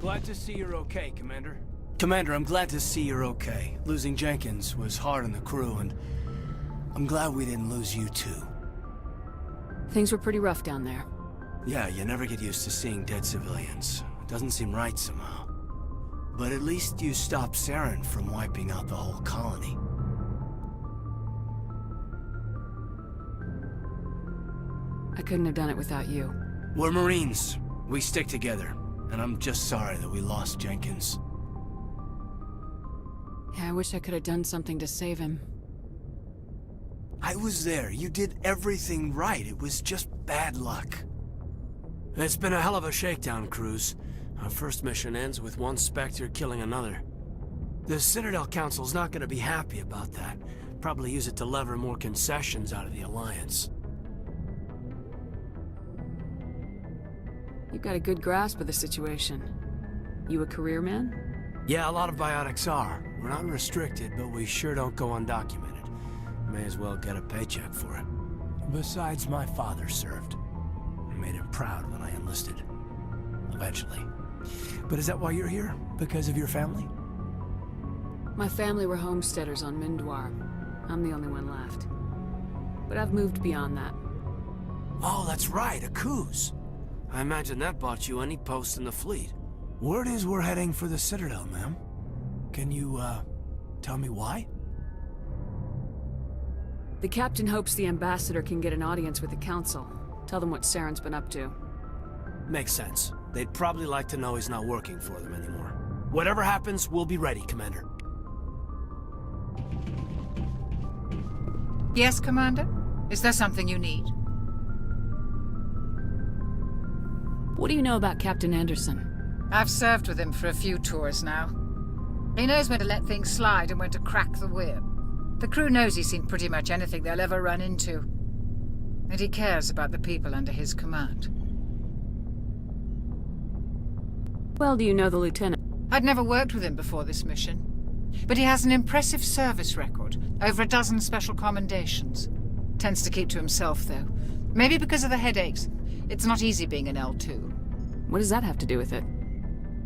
Glad to see you're okay, Commander. Commander, I'm glad to see you're okay. Losing Jenkins was hard on the crew, and I'm glad we didn't lose you too. Things were pretty rough down there. Yeah, you never get used to seeing dead civilians. It doesn't seem right somehow. But at least you stopped Saren from wiping out the whole colony. I couldn't have done it without you. We're Marines. We stick together. And I'm just sorry that we lost Jenkins. Yeah, I wish I could have done something to save him. I was there. You did everything right. It was just bad luck. It's been a hell of a shakedown, Cruz. Our first mission ends with one Spectre killing another. The Citadel Council's not gonna be happy about that. Probably use it to lever more concessions out of the Alliance. You've got a good grasp of the situation. You a career man? Yeah, a lot of biotics are. We're not restricted, but we sure don't go undocumented. May as well get a paycheck for it. Besides, my father served. I made him proud when I enlisted. Eventually. But is that why you're here? Because of your family? My family were homesteaders on Mindwar. I'm the only one left. But I've moved beyond that. Oh, that's right, a Coos. I imagine that bought you any post in the fleet. Word is we're heading for the Citadel, ma'am. Can you, tell me why? The captain hopes the ambassador can get an audience with the council. Tell them what Saren's been up to. Makes sense. They'd probably like to know he's not working for them anymore. Whatever happens, we'll be ready, Commander. Yes, Commander? Is there something you need? What do you know about Captain Anderson? I've served with him for a few tours now. He knows when to let things slide and when to crack the whip. The crew knows he's seen pretty much anything they'll ever run into. And he cares about the people under his command. Well, do you know the lieutenant? I'd never worked with him before this mission. But he has an impressive service record, over a dozen special commendations. Tends to keep to himself, though. Maybe because of the headaches. It's not easy being an L2. What does that have to do with it?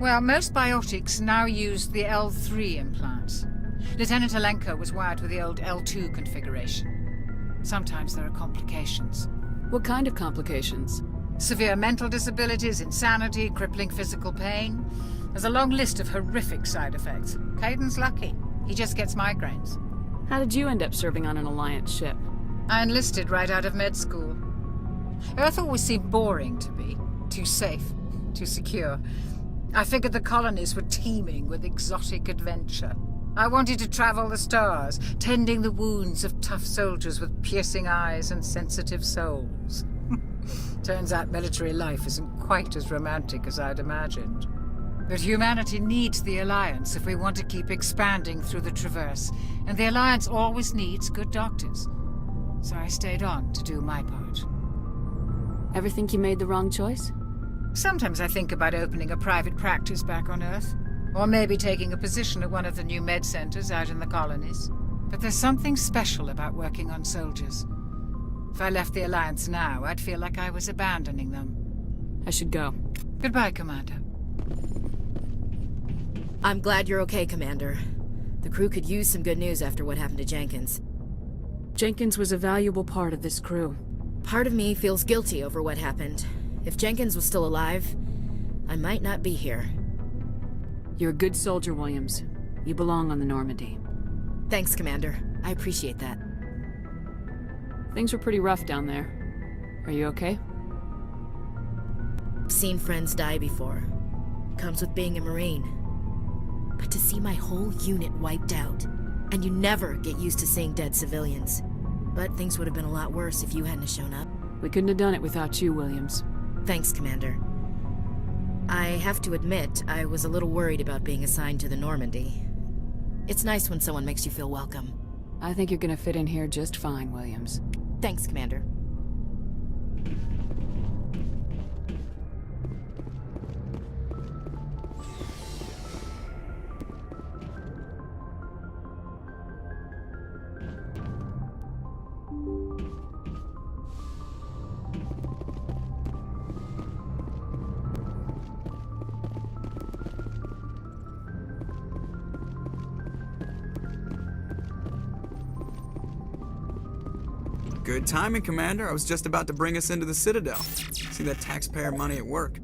Well, most biotics now use the L3 implants. Lieutenant Alenko was wired with the old L2 configuration. Sometimes there are complications. What kind of complications? Severe mental disabilities, insanity, crippling physical pain. There's a long list of horrific side effects. Caden's lucky. He just gets migraines. How did you end up serving on an Alliance ship? I enlisted right out of med school. Earth always seemed boring to me. Too safe, too secure. I figured the colonies were teeming with exotic adventure. I wanted to travel the stars, tending the wounds of tough soldiers with piercing eyes and sensitive souls. Turns out military life isn't quite as romantic as I'd imagined. But humanity needs the Alliance if we want to keep expanding through the Traverse, and the Alliance always needs good doctors. So I stayed on to do my part. Ever think you made the wrong choice? Sometimes I think about opening a private practice back on Earth. Or maybe taking a position at one of the new med centers out in the colonies. But there's something special about working on soldiers. If I left the Alliance now, I'd feel like I was abandoning them. I should go. Goodbye, Commander. I'm glad you're okay, Commander. The crew could use some good news after what happened to Jenkins. Jenkins was a valuable part of this crew. Part of me feels guilty over what happened. If Jenkins was still alive, I might not be here. You're a good soldier, Williams. You belong on the Normandy. Thanks, Commander. I appreciate that. Things were pretty rough down there. Are you okay? I've seen friends die before. Comes with being a Marine. But to see my whole unit wiped out, and you never get used to seeing dead civilians. But things would have been a lot worse if you hadn't shown up. We couldn't have done it without you, Williams. Thanks, Commander. I have to admit, I was a little worried about being assigned to the Normandy. It's nice when someone makes you feel welcome. I think you're gonna fit in here just fine, Williams. Thanks, Commander. Good timing, Commander. I was just about to bring us into the Citadel. See that taxpayer money at work.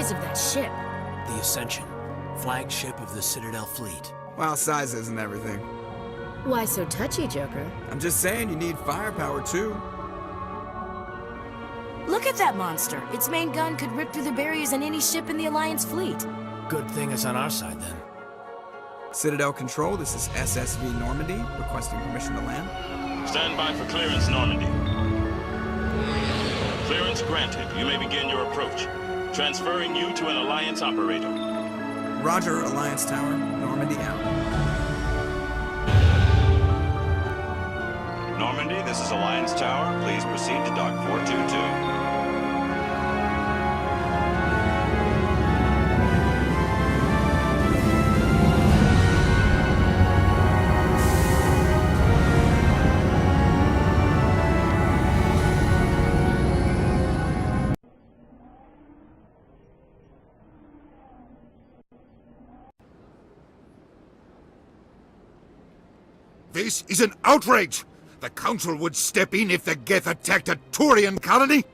Of that ship. The Ascension, flagship of the Citadel fleet. Well, size isn't everything. Why so touchy, Joker? I'm just saying you need firepower too. Look at that monster. Its main gun could rip through the barriers in any ship in the Alliance fleet. Good thing it's on our side then. Citadel Control, this is SSV Normandy, requesting permission to land. Stand by for clearance, Normandy. Clearance granted. You may begin your approach. Transferring you to an Alliance operator. Roger, Alliance Tower, Normandy out. Normandy, this is Alliance Tower. Please proceed to Dock 422. This is an outrage! The Council would step in if the Geth attacked a Turian colony?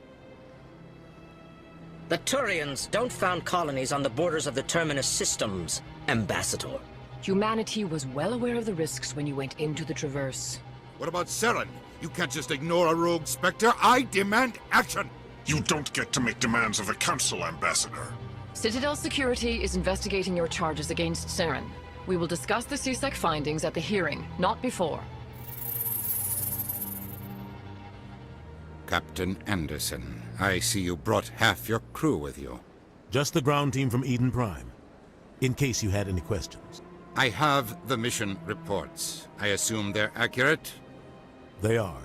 The Turians don't found colonies on the borders of the Terminus systems, Ambassador. Humanity was well aware of the risks when you went into the Traverse. What about Saren? You can't just ignore a rogue Spectre. I demand action! You don't get to make demands of the Council, Ambassador. Citadel Security is investigating your charges against Saren. We will discuss the CSEC findings at the hearing, not before. Captain Anderson, I see you brought half your crew with you. Just the ground team from Eden Prime, in case you had any questions. I have the mission reports. I assume they're accurate? They are.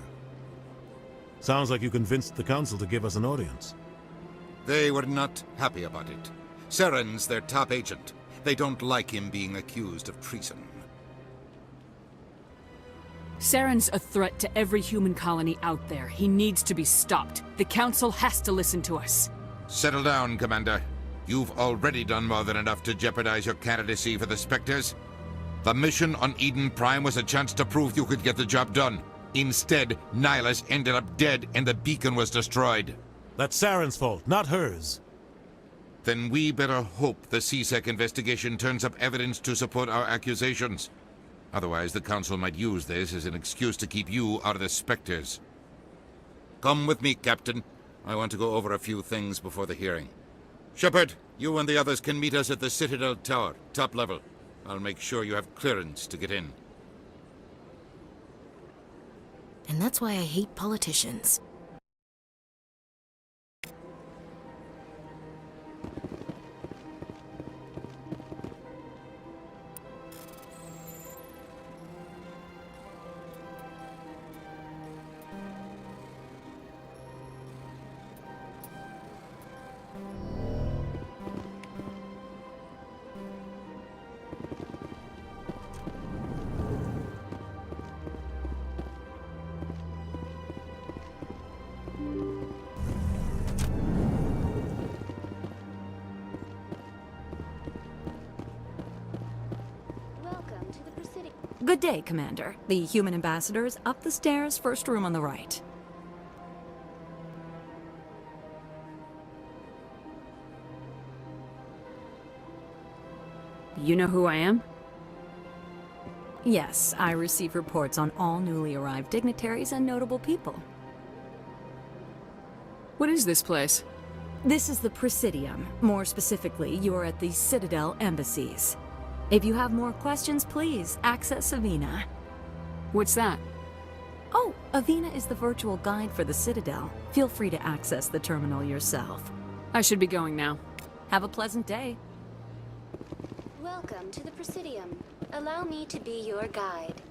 Sounds like you convinced the Council to give us an audience. They were not happy about it. Saren's their top agent. They don't like him being accused of treason. Saren's a threat to every human colony out there. He needs to be stopped. The Council has to listen to us. Settle down, Commander. You've already done more than enough to jeopardize your candidacy for the Spectres. The mission on Eden Prime was a chance to prove you could get the job done. Instead, Nihilus ended up dead and the beacon was destroyed. That's Saren's fault, not hers. Then we better hope the CSEC investigation turns up evidence to support our accusations. Otherwise, the Council might use this as an excuse to keep you out of the Spectres. Come with me, Captain. I want to go over a few things before the hearing. Shepard, you and the others can meet us at the Citadel Tower, top level. I'll make sure you have clearance to get in. And that's why I hate politicians. Good day, Commander. The human ambassador is up the stairs, first room on the right. You know who I am? Yes, I receive reports on all newly arrived dignitaries and notable people. What is this place? This is the Presidium. More specifically, you're at the Citadel embassies. If you have more questions, please access Avina. What's that? Oh, Avina is the virtual guide for the Citadel. Feel free to access the terminal yourself. I should be going now. Have a pleasant day. Welcome to the Presidium. Allow me to be your guide.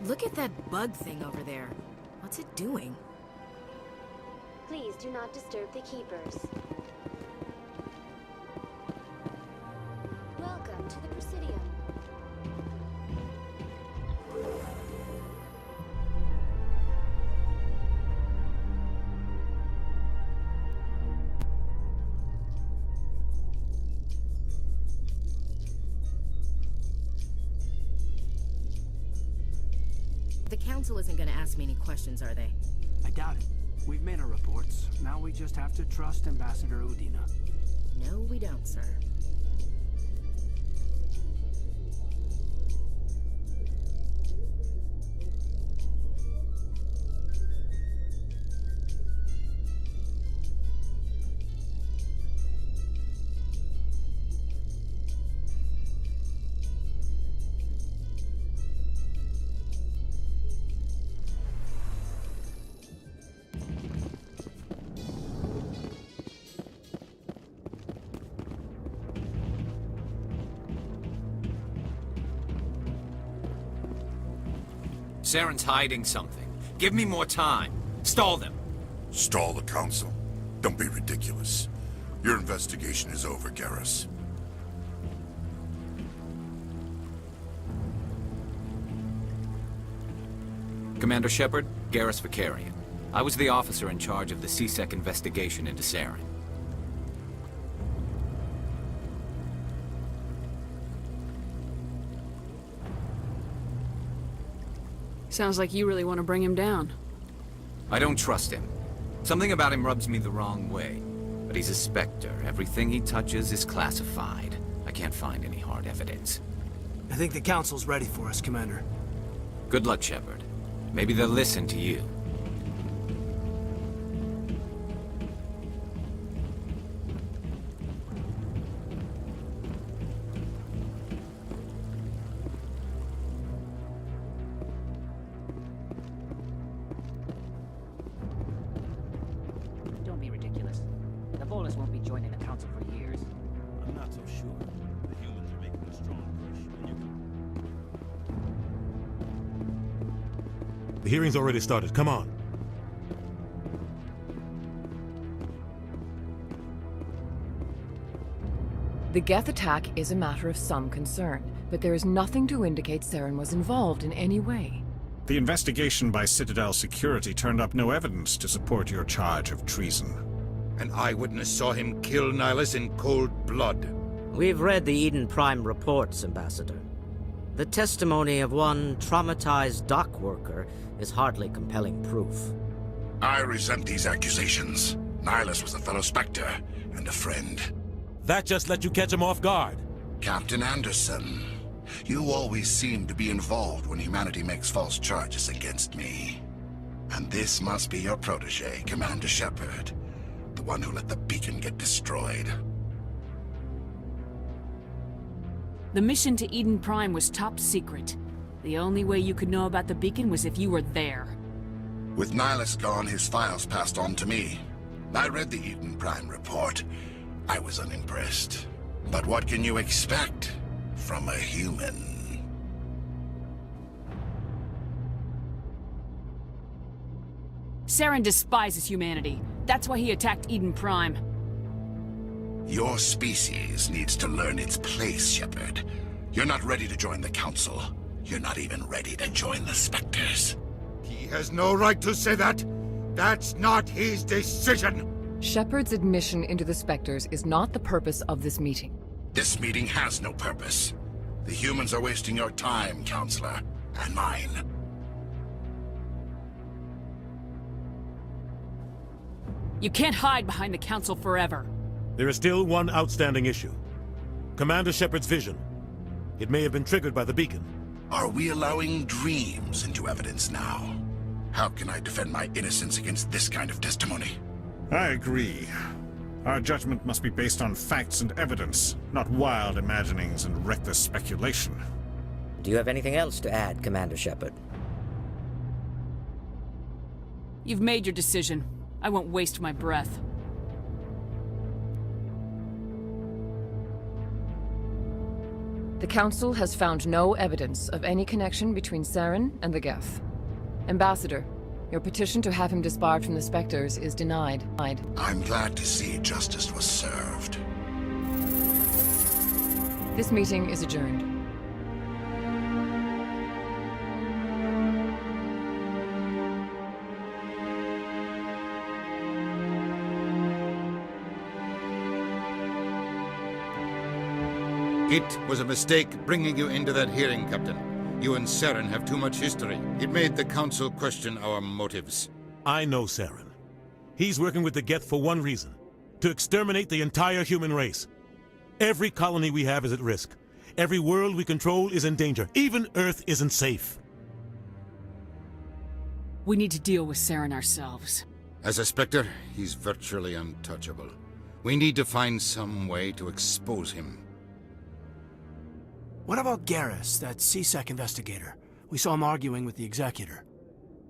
Look at that bug thing over there. What's it doing? Please do not disturb the keepers. Welcome to the Presidium. The Council isn't gonna ask me any questions, are they? I doubt it. We've made our reports. Now we just have to trust Ambassador Udina. No, we don't, sir. Saren's hiding something. Give me more time. Stall them. Stall the Council? Don't be ridiculous. Your investigation is over, Garrus. Commander Shepard, Garrus Vicarian. I was the officer in charge of the CSEC investigation into Saren. Sounds like you really want to bring him down. I don't trust him. Something about him rubs me the wrong way. But he's a Spectre. Everything he touches is classified. I can't find any hard evidence. I think the Council's ready for us, Commander. Good luck, Shepard. Maybe they'll listen to you. Don't be ridiculous. The Volus won't be joining the Council for years. I'm not so sure. The humans are making a strong push, and you can... The hearing's already started. Come on. The Geth attack is a matter of some concern, but there is nothing to indicate Saren was involved in any way. The investigation by Citadel Security turned up no evidence to support your charge of treason. An eyewitness saw him kill Nihilus in cold blood. We've read the Eden Prime reports, Ambassador. The testimony of one traumatized dock worker is hardly compelling proof. I resent these accusations. Nihilus was a fellow Spectre and a friend. That just let you catch him off guard. Captain Anderson, you always seem to be involved when humanity makes false charges against me. And this must be your protege, Commander Shepard. The one who let the beacon get destroyed. The mission to Eden Prime was top secret. The only way you could know about the beacon was if you were there. With Nihilus gone, his files passed on to me. I read the Eden Prime report. I was unimpressed. But what can you expect from a human? Saren despises humanity. That's why he attacked Eden Prime. Your species needs to learn its place, Shepard. You're not ready to join the Council. You're not even ready to join the Spectres. He has no right to say that. That's not his decision. Shepard's admission into the Spectres is not the purpose of this meeting. This meeting has no purpose. The humans are wasting your time, Counselor, and mine. You can't hide behind the Council forever. There is still one outstanding issue. Commander Shepard's vision. It may have been triggered by the beacon. Are we allowing dreams into evidence now? How can I defend my innocence against this kind of testimony? I agree. Our judgment must be based on facts and evidence, not wild imaginings and reckless speculation. Do you have anything else to add, Commander Shepard? You've made your decision. I won't waste my breath. The Council has found no evidence of any connection between Saren and the Geth. Ambassador, your petition to have him disbarred from the Spectres is denied. I'm glad to see justice was served. This meeting is adjourned. It was a mistake bringing you into that hearing, Captain. You and Saren have too much history. It made the Council question our motives. I know Saren. He's working with the Geth for one reason. To exterminate the entire human race. Every colony we have is at risk. Every world we control is in danger. Even Earth isn't safe. We need to deal with Saren ourselves. As a Spectre, he's virtually untouchable. We need to find some way to expose him. What about Garrus, that CSEC investigator? We saw him arguing with the Executor.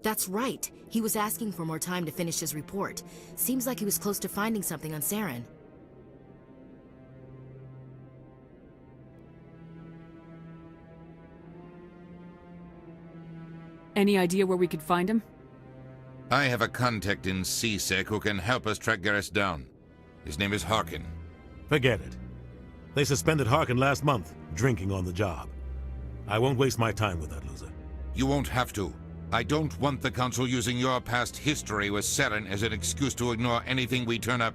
That's right. He was asking for more time to finish his report. Seems like he was close to finding something on Saren. Any idea where we could find him? I have a contact in CSEC who can help us track Garrus down. His name is Harkin. Forget it. They suspended Harkin last month, drinking on the job. I won't waste my time with that loser. You won't have to. I don't want the Council using your past history with Saren as an excuse to ignore anything we turn up.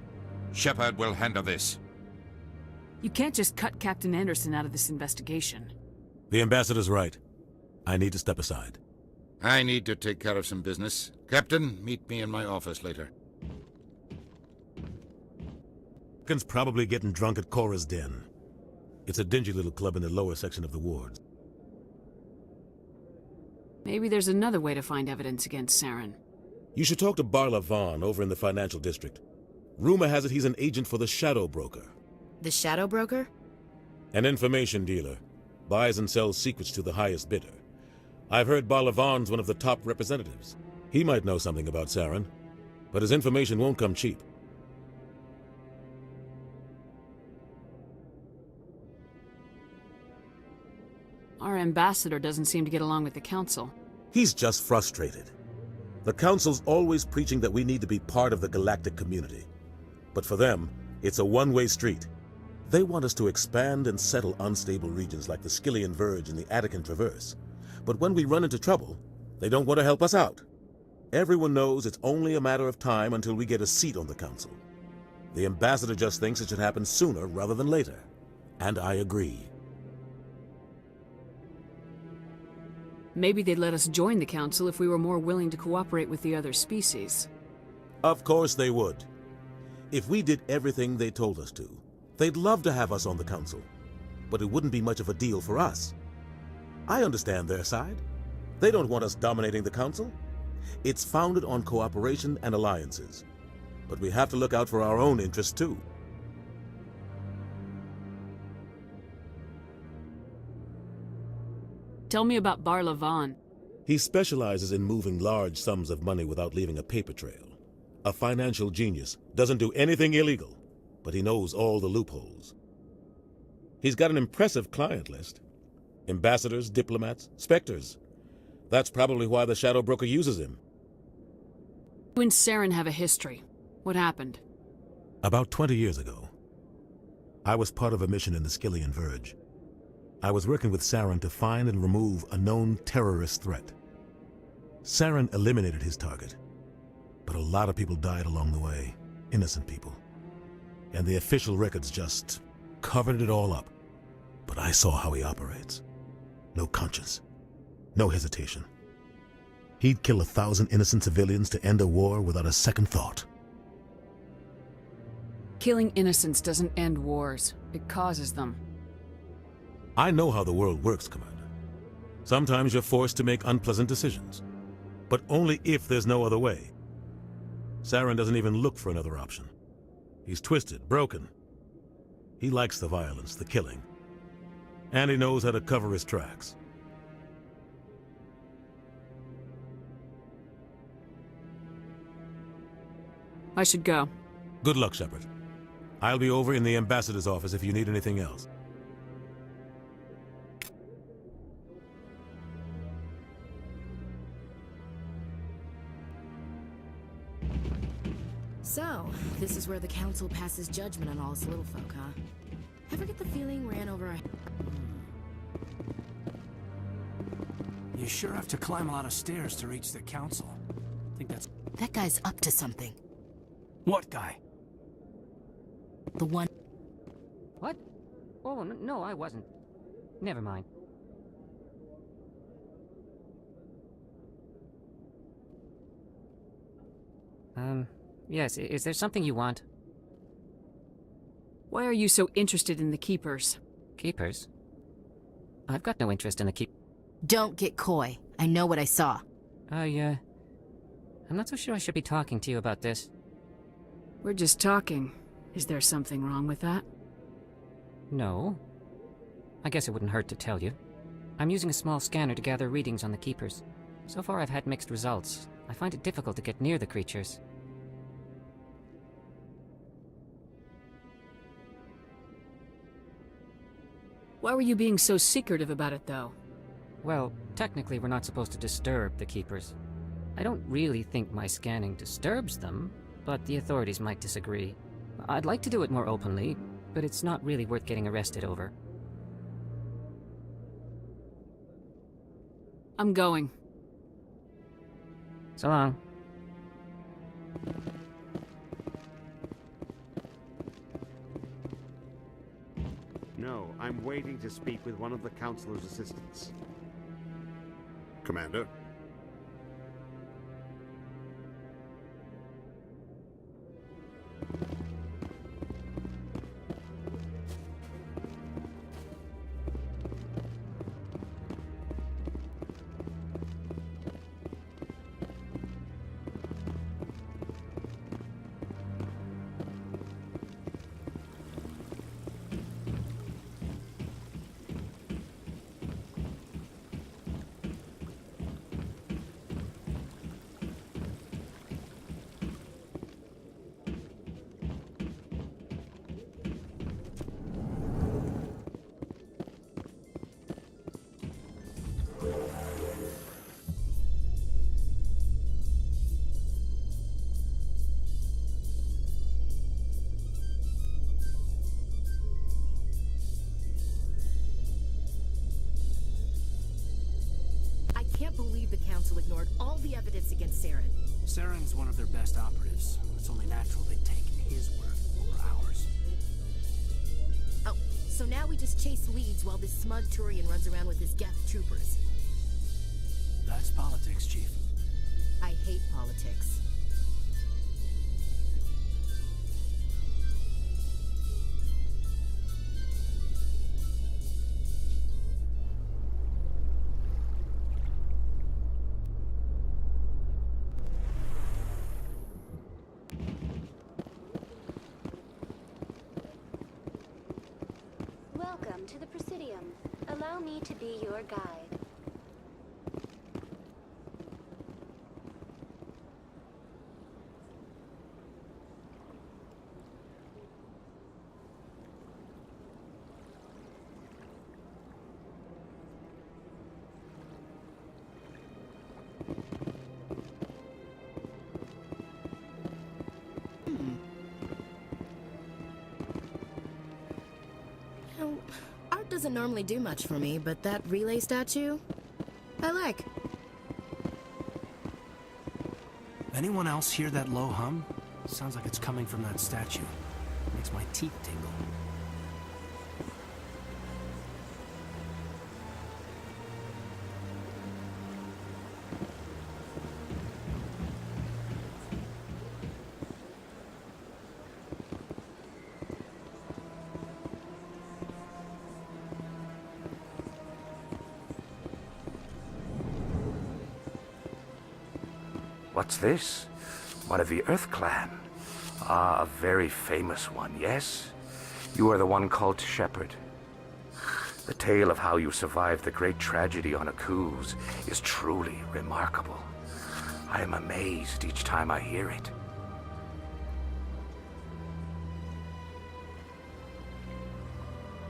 Shepard will handle this. You can't just cut Captain Anderson out of this investigation. The Ambassador's right. I need to step aside. I need to take care of some business. Captain, meet me in my office later. Harkin's probably getting drunk at Cora's Den. It's a dingy little club in the lower section of the wards. Maybe there's another way to find evidence against Saren. You should talk to Barla Vaughn over in the financial district. Rumor has it he's an agent for the Shadow Broker. The Shadow Broker? An information dealer. Buys and sells secrets to the highest bidder. I've heard Barla Vaughn's one of the top representatives. He might know something about Saren, but his information won't come cheap. Our ambassador doesn't seem to get along with the Council. He's just frustrated. The Council's always preaching that we need to be part of the galactic community. But for them, it's a one-way street. They want us to expand and settle unstable regions like the Skillian Verge and the Attican Traverse. But when we run into trouble, they don't want to help us out. Everyone knows it's only a matter of time until we get a seat on the Council. The ambassador just thinks it should happen sooner rather than later. And I agree. Maybe they'd let us join the Council if we were more willing to cooperate with the other species. Of course they would. If we did everything they told us to, they'd love to have us on the Council. But it wouldn't be much of a deal for us. I understand their side. They don't want us dominating the Council. It's founded on cooperation and alliances. But we have to look out for our own interests too. Tell me about Barla Vaughn. He specializes in moving large sums of money without leaving a paper trail. A financial genius, doesn't do anything illegal, but he knows all the loopholes. He's got an impressive client list. Ambassadors, diplomats, specters. That's probably why the Shadow Broker uses him. You and Saren have a history. What happened? About 20 years ago, I was part of a mission in the Skillian Verge. I was working with Saren to find and remove a known terrorist threat. Saren eliminated his target, but a lot of people died along the way, innocent people. And the official records just covered it all up. But I saw how he operates. No conscience. No hesitation. He'd kill 1,000 innocent civilians to end a war without a second thought. Killing innocents doesn't end wars. It causes them. I know how the world works, Commander. Sometimes you're forced to make unpleasant decisions. But only if there's no other way. Saren doesn't even look for another option. He's twisted, broken. He likes the violence, the killing. And he knows how to cover his tracks. I should go. Good luck, Shepard. I'll be over in the ambassador's office if you need anything else. So, this is where the Council passes judgment on all us little folk, huh? Ever get the feeling we're in over our... You sure have to climb a lot of stairs to reach the council. I think that's... That guy's up to something. What guy? The one... What? Oh, no, I wasn't. Never mind. Yes, is there something you want? Why are you so interested in the Keepers? Keepers? I've got no interest in the Don't get coy. I know what I saw. I'm not so sure I should be talking to you about this. We're just talking. Is there something wrong with that? No. I guess it wouldn't hurt to tell you. I'm using a small scanner to gather readings on the Keepers. So far I've had mixed results. I find it difficult to get near the creatures. Why were you being so secretive about it, though? Well, technically we're not supposed to disturb the Keepers. I don't really think my scanning disturbs them, but the authorities might disagree. I'd like to do it more openly, but it's not really worth getting arrested over. I'm going. So long. No, I'm waiting to speak with one of the Councilor's assistants. Commander? The Council ignored all the evidence against Saren. Saren's one of their best operatives. It's only natural they take his word over ours. Oh, so now we just chase leads while this smug Turian runs around with his Geth troopers. That's politics, Chief. I hate politics. Welcome to the Presidium. Allow me to be your guide. Art doesn't normally do much for me, but that relay statue, I like. Anyone else hear that low hum? Sounds like it's coming from that statue. Makes my teeth tingle. What's this? One of the Earth Clan. Ah, a very famous one, yes? You are the one called Shepard. The tale of how you survived the great tragedy on Akuz is truly remarkable. I am amazed each time I hear it.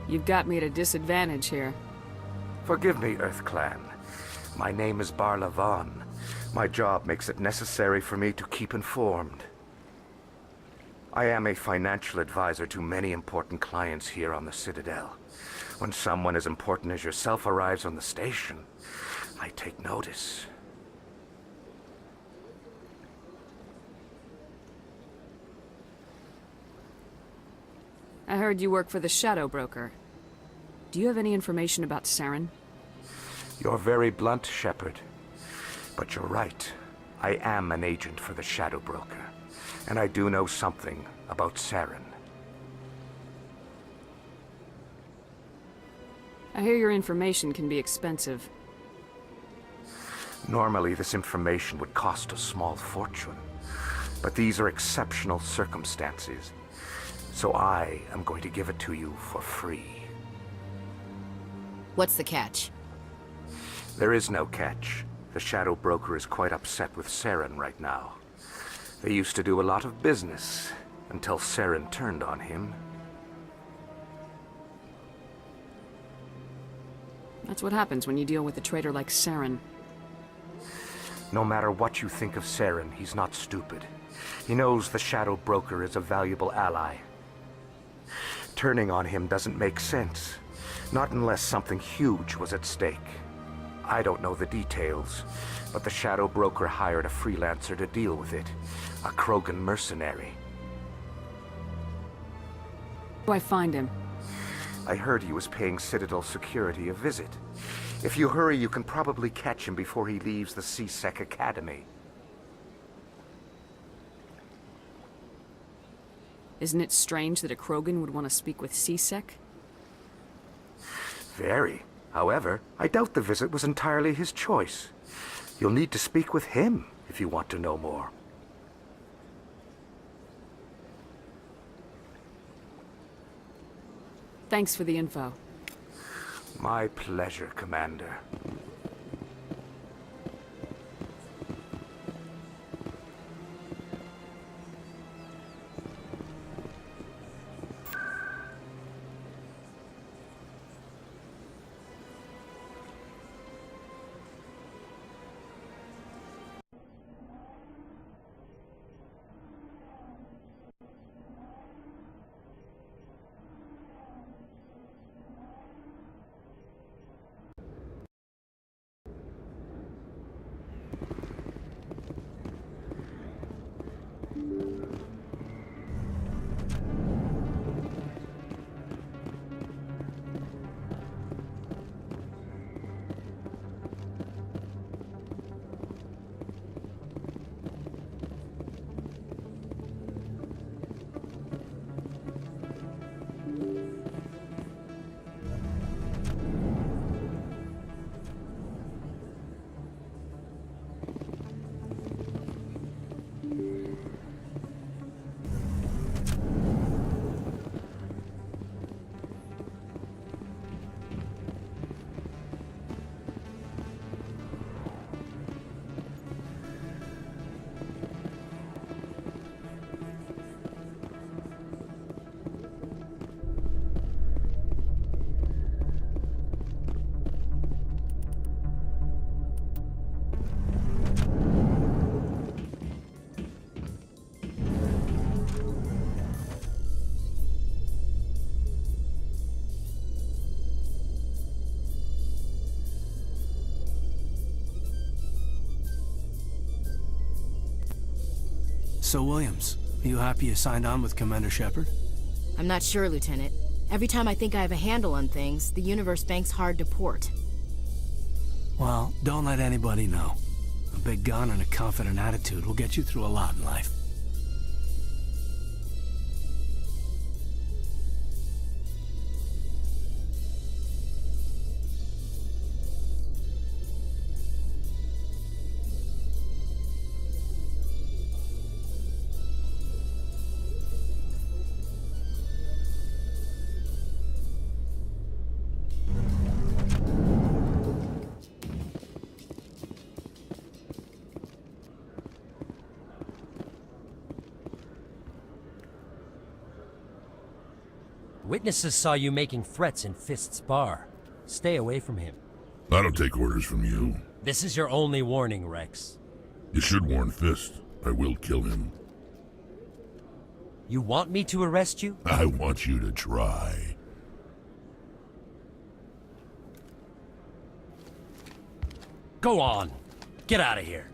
You've got me at a disadvantage here. Forgive me, Earth Clan. My name is Barla Vaughn. My job makes it necessary for me to keep informed. I am a financial advisor to many important clients here on the Citadel. When someone as important as yourself arrives on the station, I take notice. I heard you work for the Shadow Broker. Do you have any information about Saren? You're very blunt, Shepard. But you're right. I am an agent for the Shadow Broker. And I do know something about Saren. I hear your information can be expensive. Normally, this information would cost a small fortune. But these are exceptional circumstances. So I am going to give it to you for free. What's the catch? There is no catch. The Shadow Broker is quite upset with Saren right now. They used to do a lot of business, until Saren turned on him. That's what happens when you deal with a traitor like Saren. No matter what you think of Saren, he's not stupid. He knows the Shadow Broker is a valuable ally. Turning on him doesn't make sense. Not unless something huge was at stake. I don't know the details, but the Shadow Broker hired a freelancer to deal with it. A Krogan mercenary. How do I find him? I heard he was paying Citadel security a visit. If you hurry, you can probably catch him before he leaves the C-Sec Academy. Isn't it strange that a Krogan would want to speak with C-Sec? Very. However, I doubt the visit was entirely his choice. You'll need to speak with him if you want to know more. Thanks for the info. My pleasure, Commander. So, Williams, are you happy you signed on with Commander Shepard? I'm not sure, Lieutenant. Every time I think I have a handle on things, the universe banks hard to port. Well, don't let anybody know. A big gun and a confident attitude will get you through a lot in life. Witnesses saw you making threats in Fist's bar. Stay away from him. I don't take orders from you. This is your only warning, Rex. You should warn Fist. I will kill him. You want me to arrest you? I want you to try. Go on. Get out of here.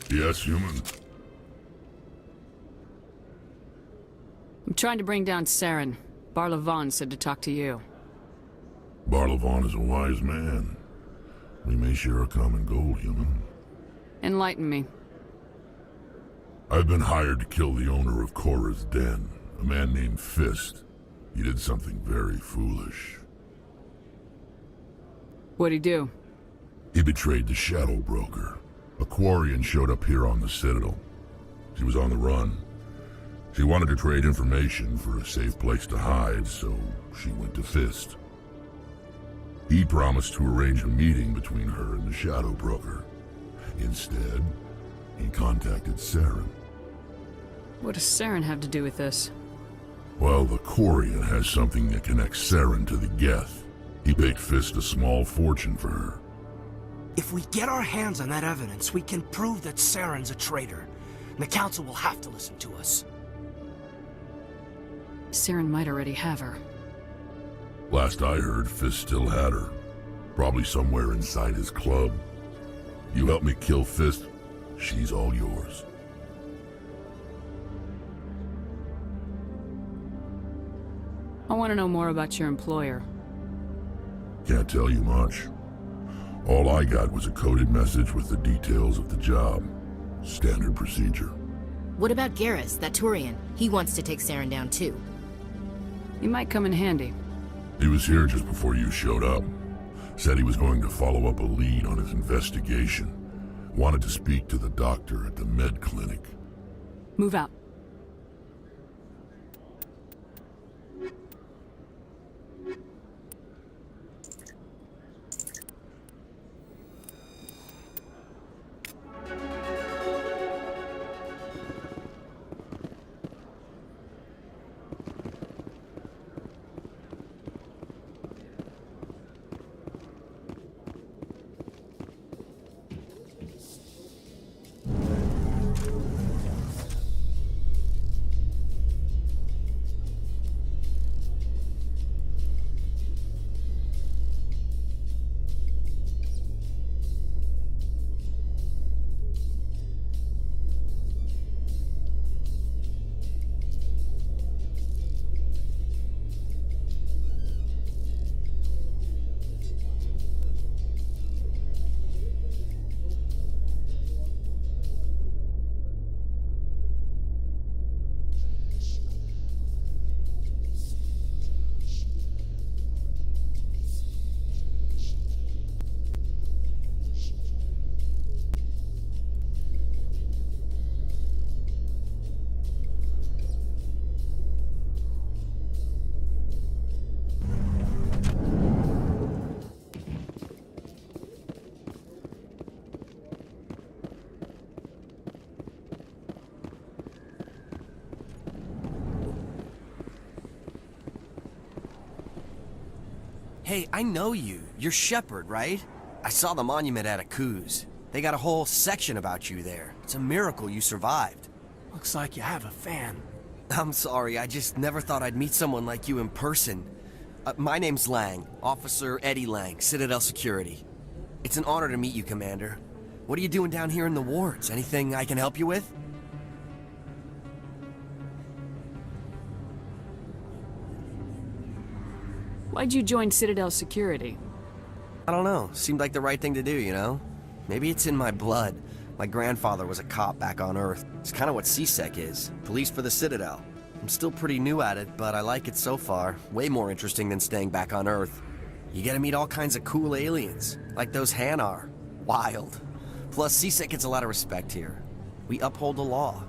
Yes, human. I'm trying to bring down Saren. Barlavon said to talk to you. Barlavon is a wise man. We may share a common goal, human. Enlighten me. I've been hired to kill the owner of Cora's Den, a man named Fist. He did something very foolish. What'd he do? He betrayed the Shadow Broker. A Quarian showed up here on the Citadel. She was on the run. She wanted to trade information for a safe place to hide, so she went to Fist. He promised to arrange a meeting between her and the Shadow Broker. Instead, he contacted Saren. What does Saren have to do with this? Well, the Quarian has something that connects Saren to the Geth. He paid Fist a small fortune for her. If we get our hands on that evidence, we can prove that Saren's a traitor. And the Council will have to listen to us. Saren might already have her. Last I heard, Fist still had her. Probably somewhere inside his club. You help me kill Fist, she's all yours. I want to know more about your employer. Can't tell you much. All I got was a coded message with the details of the job. Standard procedure. What about Garrus, that Turian? He wants to take Saren down too. He might come in handy. He was here just before you showed up. Said he was going to follow up a lead on his investigation. Wanted to speak to the doctor at the med clinic. Move out. Hey, I know you. You're Shepard, right? I saw the monument at Akuz. They got a whole section about you there. It's a miracle you survived. Looks like you have a fan. I'm sorry, I just never thought I'd meet someone like you in person. My name's Lang, Officer Eddie Lang, Citadel Security. It's an honor to meet you, Commander. What are you doing down here in the wards? Anything I can help you with? Why'd you join Citadel Security? I don't know. Seemed like the right thing to do, you know? Maybe it's in my blood. My grandfather was a cop back on Earth. It's kind of what CSEC is. Police for the Citadel. I'm still pretty new at it, but I like it so far. Way more interesting than staying back on Earth. You get to meet all kinds of cool aliens, like those Hanar. Wild. Plus, CSEC gets a lot of respect here. We uphold the law.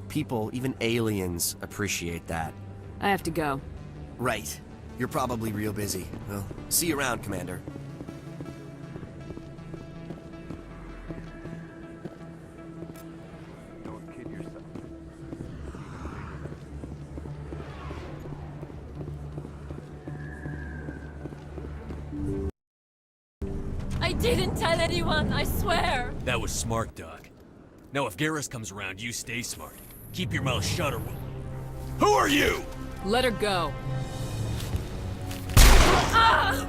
People, even aliens, appreciate that. I have to go. Right. You're probably real busy. Well, see you around, Commander. I didn't tell anyone, I swear. That was smart, Doc. Now if Garrus comes around, you stay smart. Keep your mouth shut or we'll... Who are you? Let her go. Ah!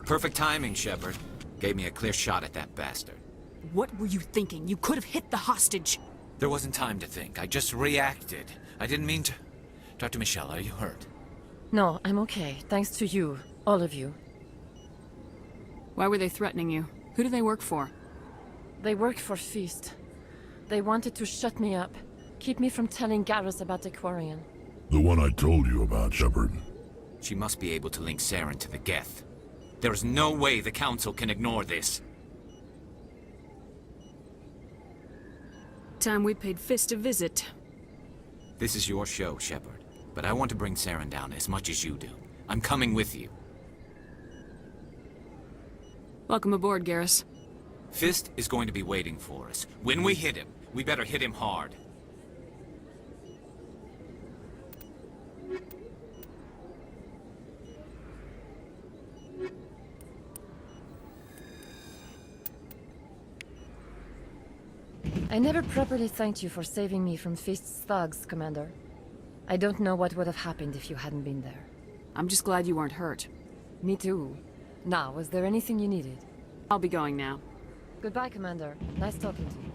Perfect timing, Shepard. Gave me a clear shot at that bastard. What were you thinking? You could have hit the hostage. There wasn't time to think. I just reacted. I didn't mean to... Dr. Michelle, are you hurt? No, I'm okay. Thanks to you. All of you. Why were they threatening you? Who do they work for? They work for Feast. They wanted to shut me up. Keep me from telling Garrus about the Quarian. The one I told you about, Shepard. She must be able to link Saren to the Geth. There is no way the Council can ignore this. Time we paid Fist a visit. This is your show, Shepard. But I want to bring Saren down as much as you do. I'm coming with you. Welcome aboard, Garrus. Fist is going to be waiting for us. When we hit him, we better hit him hard. I never properly thanked you for saving me from Fist's thugs, Commander. I don't know what would have happened if you hadn't been there. I'm just glad you weren't hurt. Me too. Now, was there anything you needed? I'll be going now. Goodbye, Commander. Nice talking to you.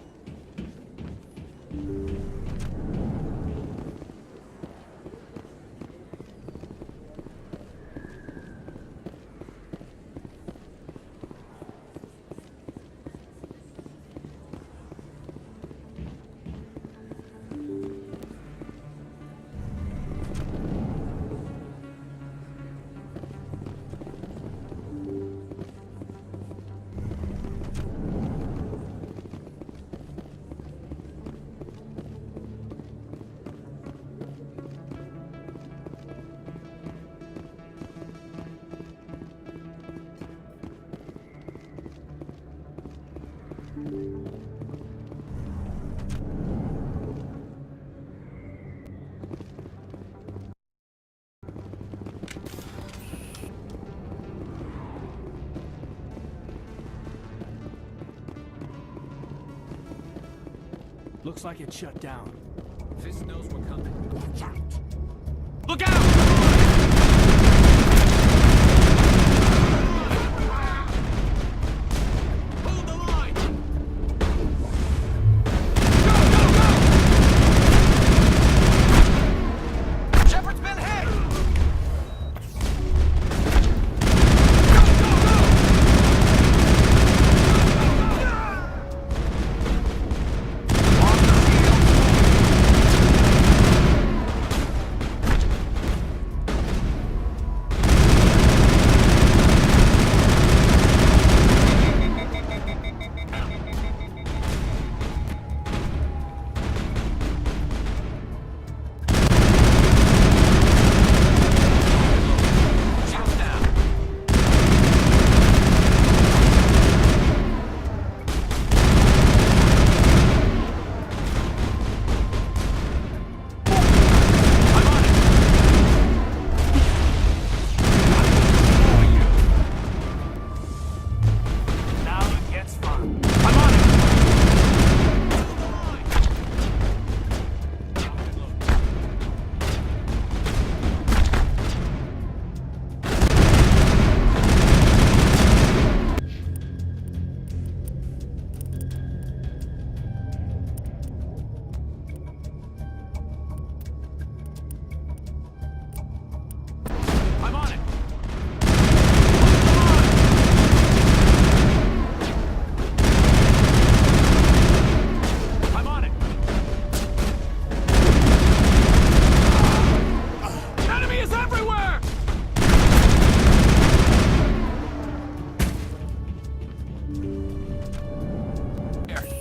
Looks like it's shut down. Fist knows we're coming. Watch out! Look out!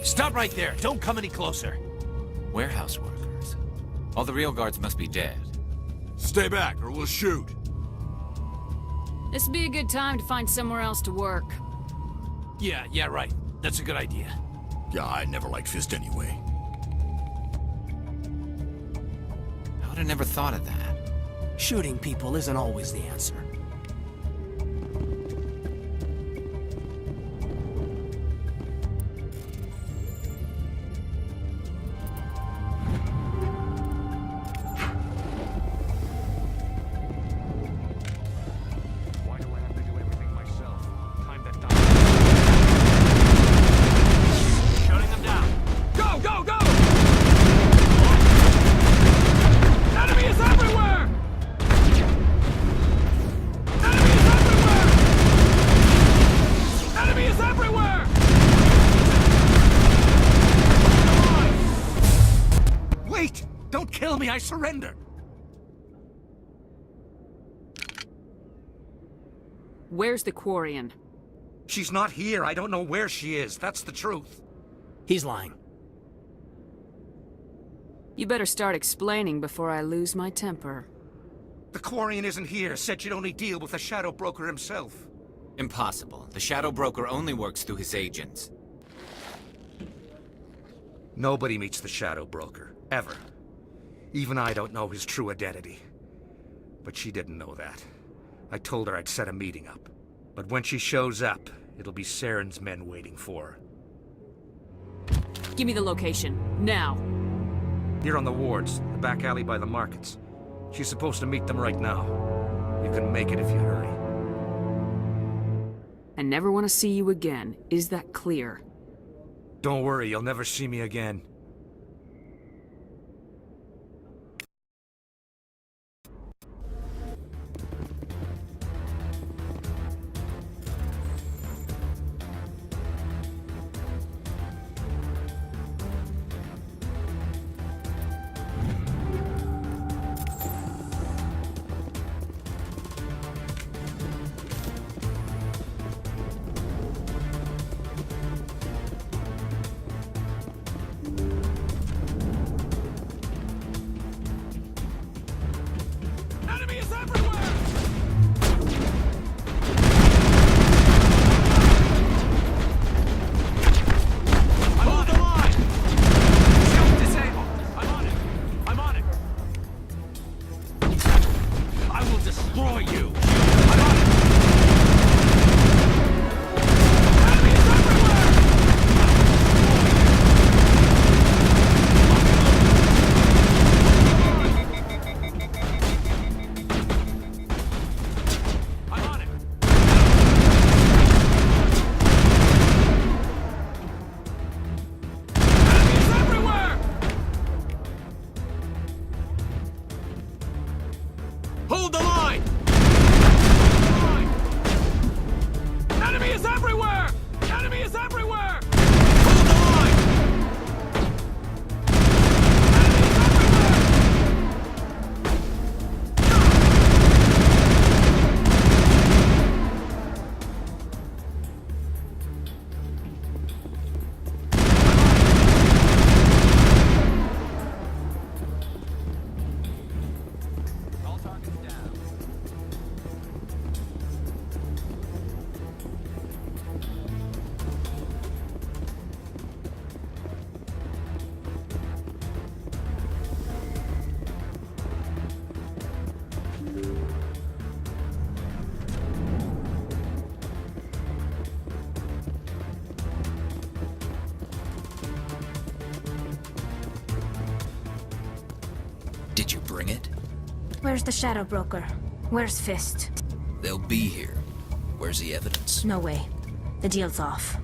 Stop right there. Don't come any closer. Warehouse workers. All the real guards must be dead. Stay back or we'll shoot. This would be a good time to find somewhere else to work. Yeah, right. That's a good idea. Yeah, I never liked Fist anyway. I would have never thought of that. Shooting people isn't always the answer. Why do I have to do everything myself? Time that Shutting them down. Go, go, go! Enemy is everywhere! Enemy is everywhere! Enemy is everywhere! Wait! Don't kill me, I surrender! Where's the Quarian? She's not here. I don't know where she is. That's the truth. He's lying. You better start explaining before I lose my temper. The Quarian isn't here. Said she'd only deal with the Shadow Broker himself. Impossible. The Shadow Broker only works through his agents. Nobody meets the Shadow Broker. Ever. Even I don't know his true identity. But she didn't know that. I told her I'd set a meeting up. But when she shows up, it'll be Saren's men waiting for her. Give me the location, now. Here on the wards, the back alley by the markets. She's supposed to meet them right now. You can make it if you hurry. I never want to see you again. Is that clear? Don't worry, you'll never see me again. Enemy is everywhere! I'm on the line! Shield disabled! I'm on it! I'm on it! I will destroy you! I'm on it! Enemy is everywhere! I'm on it! Enemy is everywhere! Hold the line! Enemy is everywhere! Enemy is everywhere! Hold the line! Enemy is everywhere! All targets down. Did you bring it? Where's the Shadow Broker? Where's Fist? They'll be here. Where's the evidence? No way. The deal's off.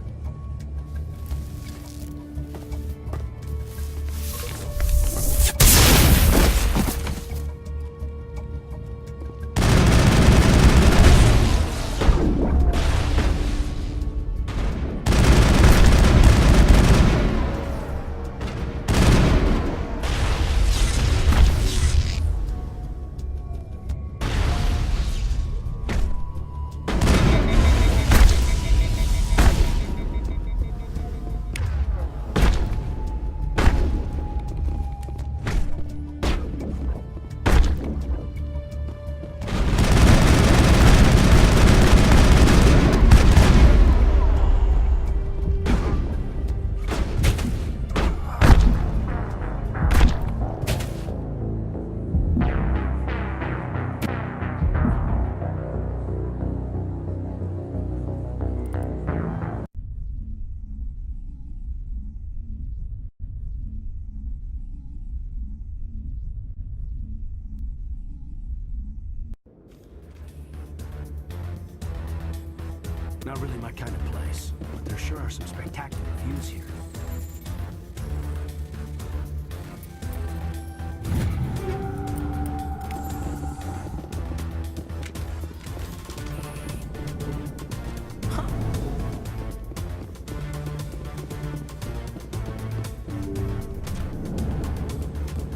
Not really my kind of place, but there sure are some spectacular views here.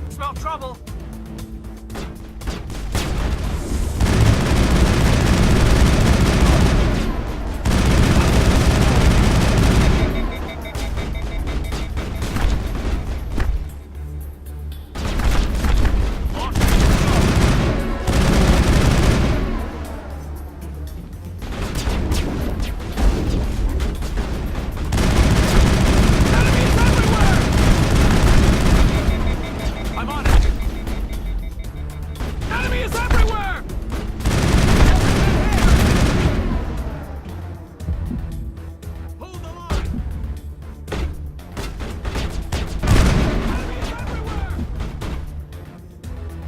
Smell trouble!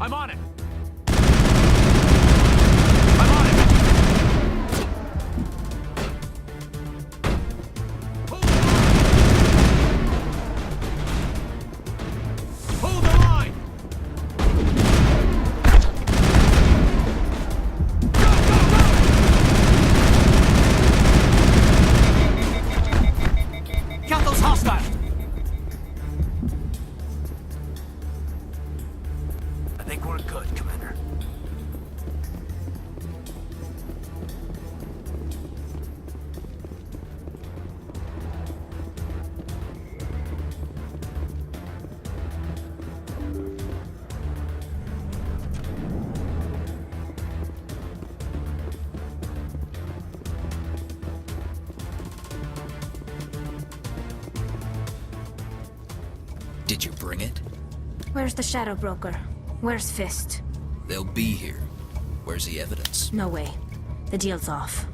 I'm on it! Hold the line! Count those hostiles! I think we're good, Commander. Did you bring it? Where's the Shadow Broker? Where's Fist? They'll be here. Where's the evidence? No way. The deal's off.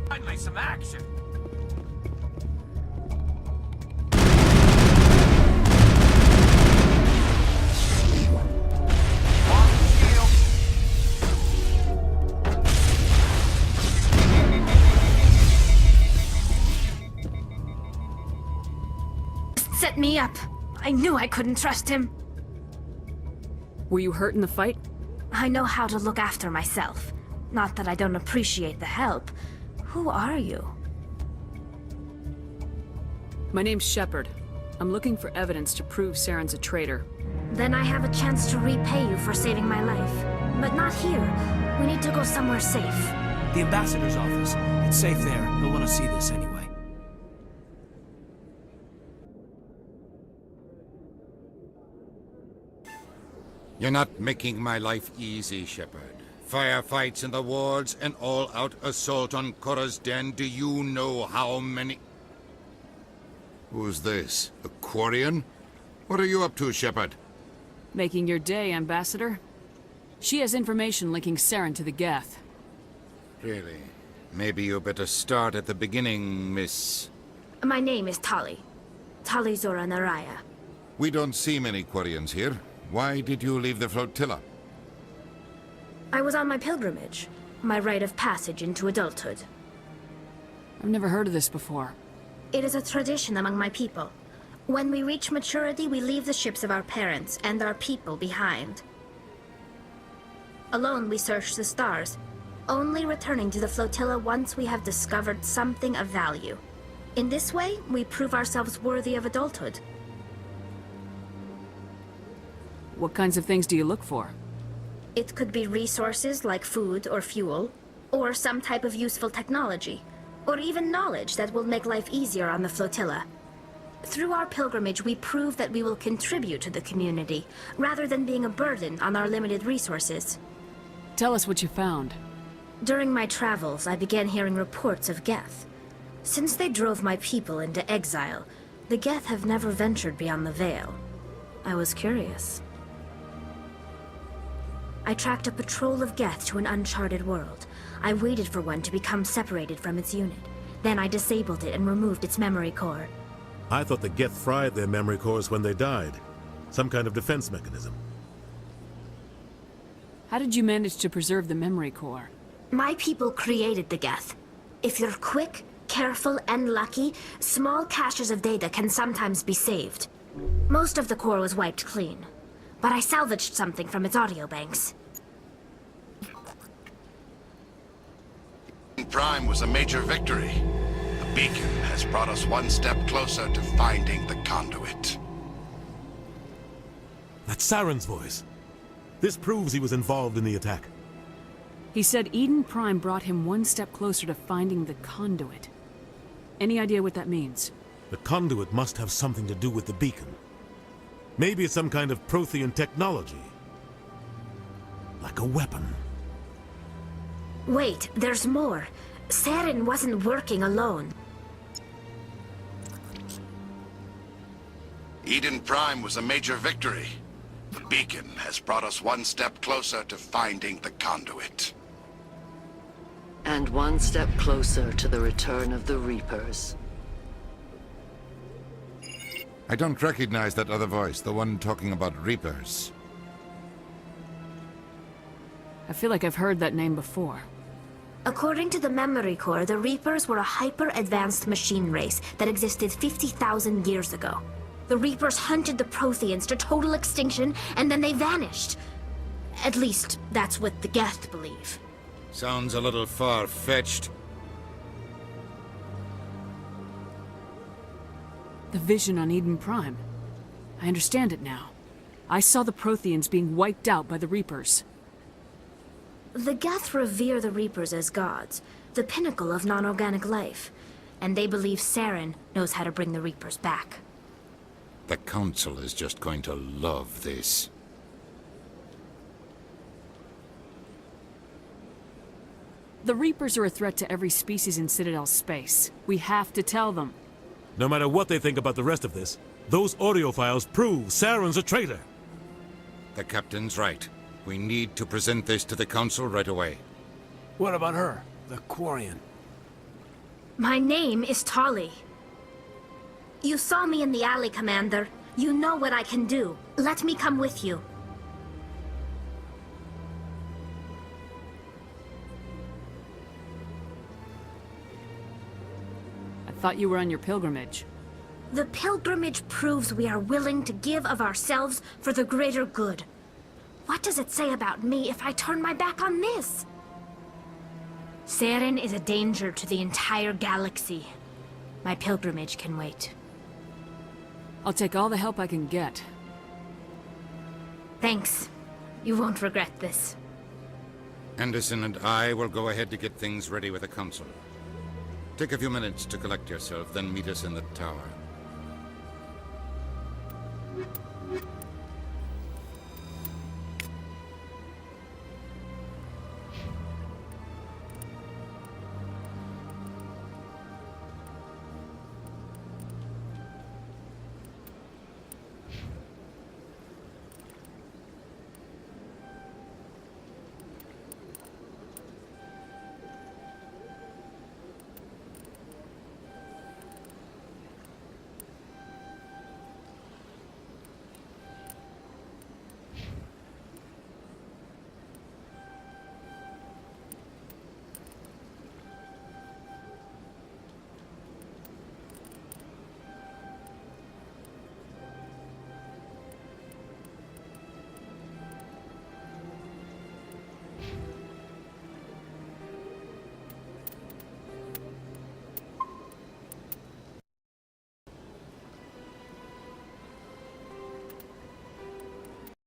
Finally, some action! Set me up. I knew I couldn't trust him. Were you hurt in the fight? I know how to look after myself. Not that I don't appreciate the help. Who are you? My name's Shepard. I'm looking for evidence to prove Saren's a traitor. Then I have a chance to repay you for saving my life. But not here. We need to go somewhere safe. The ambassador's office. It's safe there. He'll want to see this anyway. You're not making my life easy, Shepard. Firefights in the wards, an all-out assault on Korra's den. Do you know how many... Who's this? A Quarian? What are you up to, Shepard? Making your day, Ambassador. She has information linking Saren to the Geth. Really? Maybe you better start at the beginning, Miss... My name is Tali. Tali Zora Naraya. We don't see many Quarians here. Why did you leave the flotilla? I was on my pilgrimage. My rite of passage into adulthood. I've never heard of this before. It is a tradition among my people. When we reach maturity, we leave the ships of our parents and our people behind. Alone, we search the stars, only returning to the flotilla once we have discovered something of value. In this way, we prove ourselves worthy of adulthood. What kinds of things do you look for? It could be resources like food or fuel, or some type of useful technology, or even knowledge that will make life easier on the flotilla. Through our pilgrimage, we prove that we will contribute to the community, rather than being a burden on our limited resources. Tell us what you found. During my travels, I began hearing reports of Geth. Since they drove my people into exile, the Geth have never ventured beyond the Veil. I was curious. I tracked a patrol of Geth to an uncharted world. I waited for one to become separated from its unit. Then I disabled it and removed its memory core. I thought the Geth fried their memory cores when they died. Some kind of defense mechanism. How did you manage to preserve the memory core? My people created the Geth. If you're quick, careful, and lucky, small caches of data can sometimes be saved. Most of the core was wiped clean, but I salvaged something from its audio banks. Prime was a major victory. The beacon has brought us one step closer to finding the conduit. That's Saren's voice. This proves he was involved in the attack. He said Eden Prime brought him one step closer to finding the conduit. Any idea what that means? The conduit must have something to do with the beacon. Maybe it's some kind of Prothean technology. Like a weapon. Wait, there's more. Saren wasn't working alone. Eden Prime was a major victory. The beacon has brought us one step closer to finding the conduit. And one step closer to the return of the Reapers. I don't recognize that other voice, the one talking about Reapers. I feel like I've heard that name before. According to the memory core, the Reapers were a hyper-advanced machine race that existed 50,000 years ago. The Reapers hunted the Protheans to total extinction, and then they vanished. At least, that's what the Geth believe. Sounds a little far-fetched. The vision on Eden Prime. I understand it now. I saw the Protheans being wiped out by the Reapers. The Geth revere the Reapers as gods, the pinnacle of non-organic life, and they believe Saren knows how to bring the Reapers back. The Council is just going to love this. The Reapers are a threat to every species in Citadel space. We have to tell them. No matter what they think about the rest of this, those audio files prove Saren's a traitor. The Captain's right. We need to present this to the Council right away. What about her, the Quarian? My name is Tali. You saw me in the alley, Commander. You know what I can do. Let me come with you. I thought you were on your pilgrimage. The pilgrimage proves we are willing to give of ourselves for the greater good. What does it say about me if I turn my back on this? Saren is a danger to the entire galaxy. My pilgrimage can wait. I'll take all the help I can get. Thanks. You won't regret this. Anderson and I will go ahead to get things ready with the Council. Take a few minutes to collect yourself, then meet us in the tower.